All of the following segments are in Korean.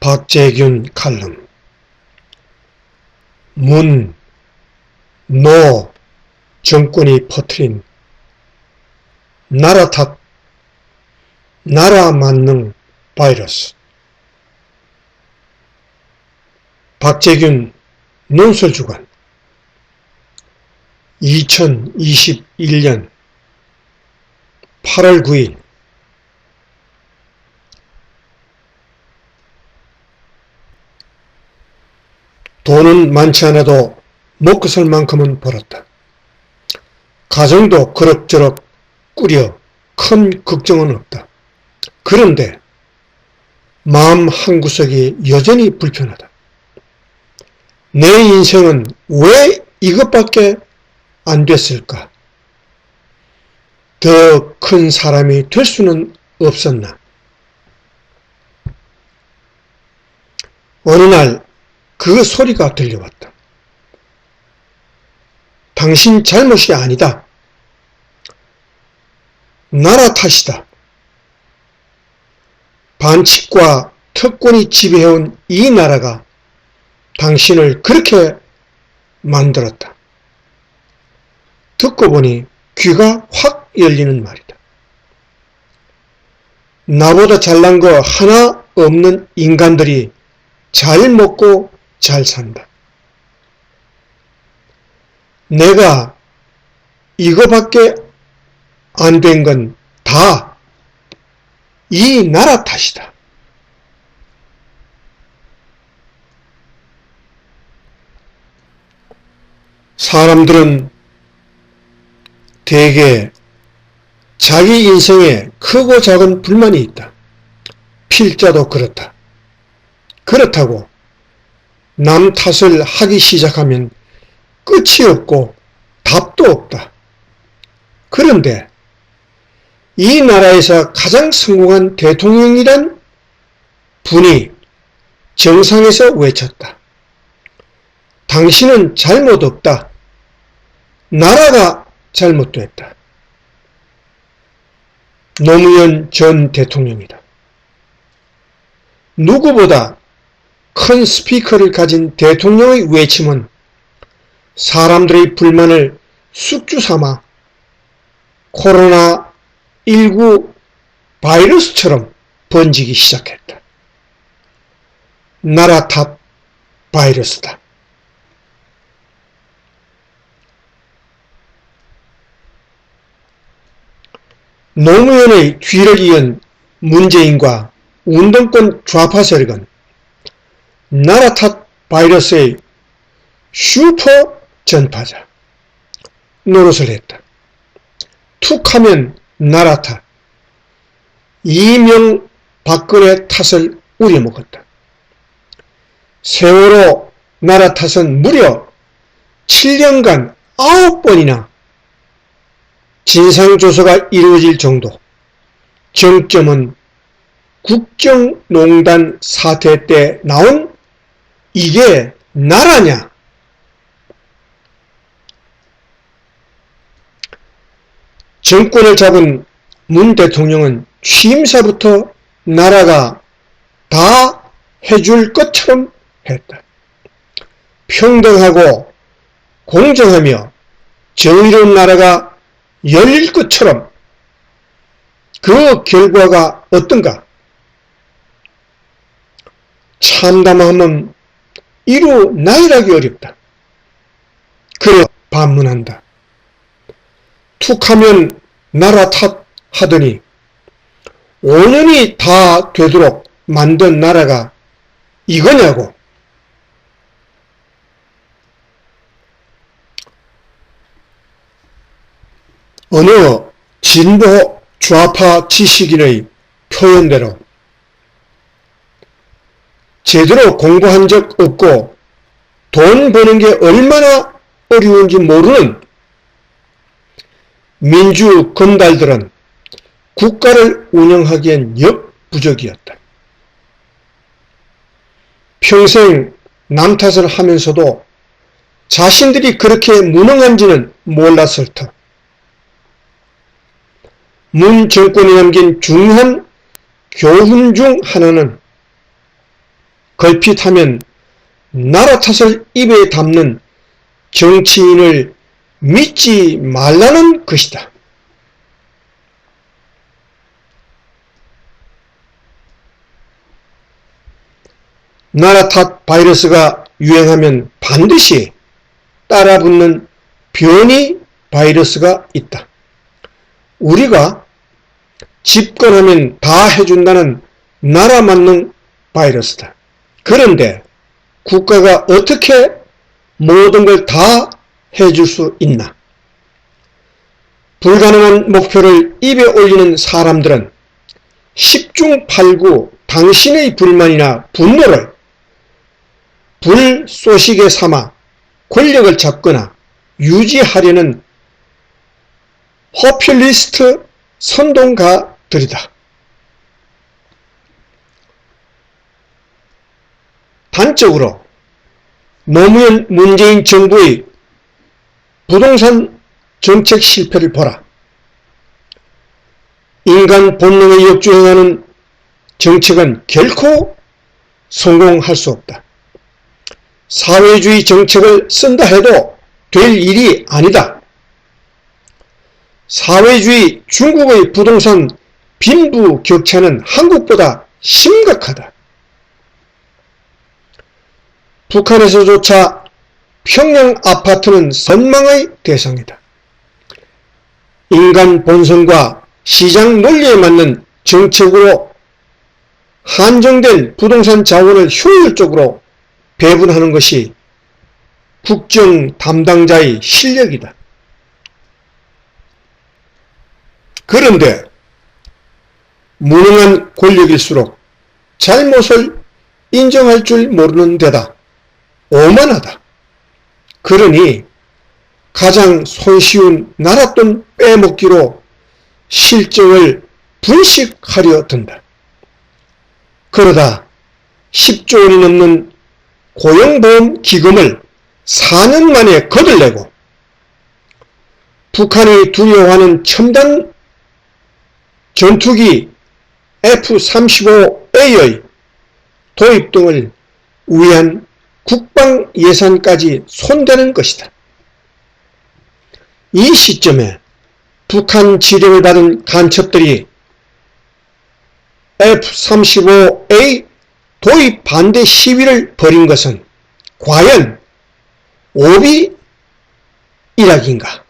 박재균 칼럼. 문, 노 정권이 퍼뜨린 나라 탓, 나라 만능 바이러스. 박재균 논설주간 2021년 8월 9일. 돈은 많지 않아도 먹고 살 만큼은 벌었다. 가정도 그럭저럭 꾸려 큰 걱정은 없다. 그런데 마음 한구석이 여전히 불편하다. 내 인생은 왜 이것밖에 안 됐을까? 더 큰 사람이 될 수는 없었나? 어느 날 그 소리가 들려왔다. 당신 잘못이 아니다. 나라 탓이다. 반칙과 특권이 지배해온 이 나라가 당신을 그렇게 만들었다. 듣고 보니 귀가 확 열리는 말이다. 나보다 잘난 거 하나 없는 인간들이 잘 먹고 잘 산다. 내가 이거밖에 안 된 건 다 이 나라 탓이다. 사람들은 대개 자기 인생에 크고 작은 불만이 있다. 필자도 그렇다. 그렇다고 남 탓을 하기 시작하면 끝이 없고 답도 없다. 그런데 이 나라에서 가장 성공한 대통령이란 분이 정상에서 외쳤다. 당신은 잘못 없다. 나라가 잘못됐다. 노무현 전 대통령이다. 누구보다 큰 스피커를 가진 대통령의 외침은 사람들의 불만을 숙주 삼아 코로나19 바이러스처럼 번지기 시작했다. 나라 탓 바이러스다. 노무현의 뒤를 이은 문재인과 운동권 좌파 세력은 나라 탓 바이러스의 슈퍼 전파자 노릇을 했다. 툭하면 나라 탓, 이명박근혜 탓을 우려먹었다. 세월호 나라 탓은 무려 7년간 9번이나 진상조사가 이루어질 정도. 정점은 국정농단 사태 때 나온 이게 나라냐? 정권을 잡은 문 대통령은 취임사부터 나라가 다 해줄 것처럼 했다. 평등하고 공정하며 정의로운 나라가 열릴 것처럼. 그 결과가 어떤가? 참담함은 이루 나열하기 어렵다. 그래 반문한다. 툭하면 나라 탓하더니 5년이 다 되도록 만든 나라가 이거냐고. 어느 진보 좌파 지식인의 표현대로 제대로 공부한 적 없고 돈 버는 게 얼마나 어려운지 모르는 민주 건달들은 국가를 운영하기엔 역부족이었다. 평생 남 탓을 하면서도 자신들이 그렇게 무능한지는 몰랐을 터. 문 정권이 남긴 중요한 교훈 중 하나는 걸핏하면 나라 탓을 입에 담는 정치인을 믿지 말라는 것이다. 나라 탓 바이러스가 유행하면 반드시 따라붙는 변이 바이러스가 있다. 우리가 집권하면 다 해준다는 나라 만능 바이러스다. 그런데 국가가 어떻게 모든 걸 다 해줄 수 있나? 불가능한 목표를 입에 올리는 사람들은 10중 8구 당신의 불만이나 분노를 불쏘시개 삼아 권력을 잡거나 유지하려는 포퓰리스트 선동가들이다. 단적으로 노무현 문재인 정부의 부동산 정책 실패를 보라. 인간 본능에 역주행하는 정책은 결코 성공할 수 없다. 사회주의 정책을 쓴다 해도 될 일이 아니다. 사회주의 중국의 부동산 빈부격차는 한국보다 심각하다. 북한에서조차 평양 아파트는 선망의 대상이다. 인간 본성과 시장 논리에 맞는 정책으로 한정된 부동산 자원을 효율적으로 배분하는 것이 국정 담당자의 실력이다. 그런데 무능한 권력일수록 잘못을 인정할 줄 모르는 데다 오만하다. 그러니 가장 손쉬운 나랏돈 빼먹기로 실정을 분식하려 든다. 그러다 10조 원이 넘는 고용보험 기금을 4년 만에 거들내고 북한이 두려워하는 첨단 전투기 F-35A의 도입 등을 위한 국방 예산까지 손대는 것이다. 이 시점에 북한 지령을 받은 간첩들이 F-35A 도입 반대 시위를 벌인 것은 과연 오비 일학인가?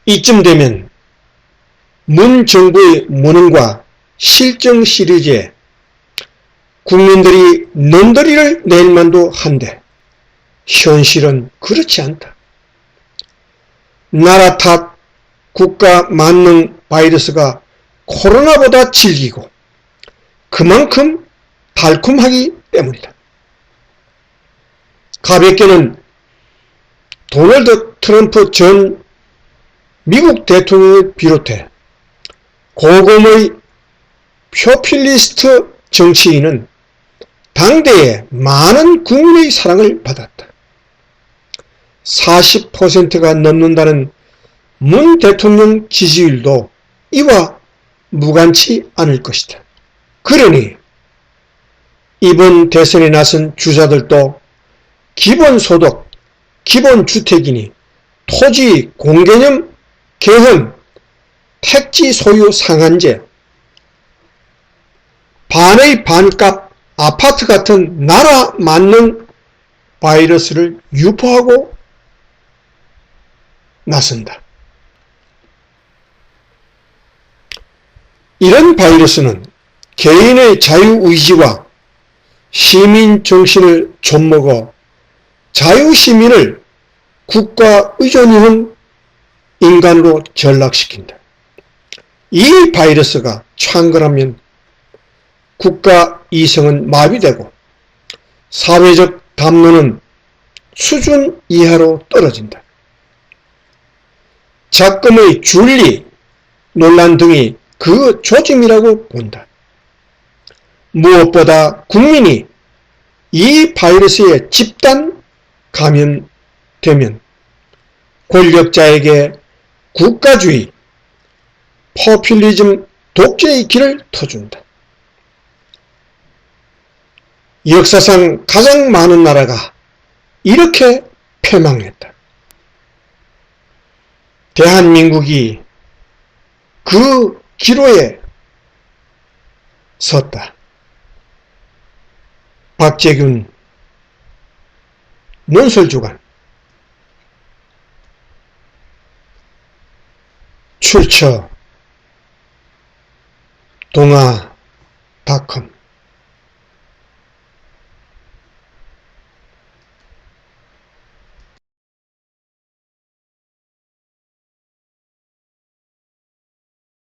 이쯤 되면 문 정부의 무능과 실정 시리즈에 국민들이 넘더리를 낼 만도 한데 현실은 그렇지 않다. 나라 탓 국가 만능 바이러스가 코로나보다 질기고 그만큼 달콤하기 때문이다. 가볍게는 도널드 트럼프 전 미국 대통령을 비롯해 고금의 포퓰리스트 정치인은 당대에 많은 국민의 사랑을 받았다. 40%가 넘는다는 문 대통령 지지율도 이와 무관치 않을 것이다. 그러니 이번 대선에 나선 주자들도 기본소득, 기본주택이니 토지 공개념 개헌, 택지 소유 상한제, 반의 반값 아파트 같은 나라 만능 바이러스를 유포하고 나선다. 이런 바이러스는 개인의 자유의지와 시민정신을 좀먹어 자유시민을 국가의존형 인간으로 전락시킨다. 이 바이러스가 창궐하면 국가 이성은 마비되고 사회적 담론은 수준 이하로 떨어진다. 작금의 준리, 논란 등이 그 조짐이라고 본다. 무엇보다 국민이 이 바이러스에 집단 감염되면 권력자에게 국가주의, 포퓰리즘 독재의 길을 터준다. 역사상 가장 많은 나라가 이렇게 패망했다. 대한민국이 그 기로에 섰다. 박재균 논설주간 출처 동아닷컴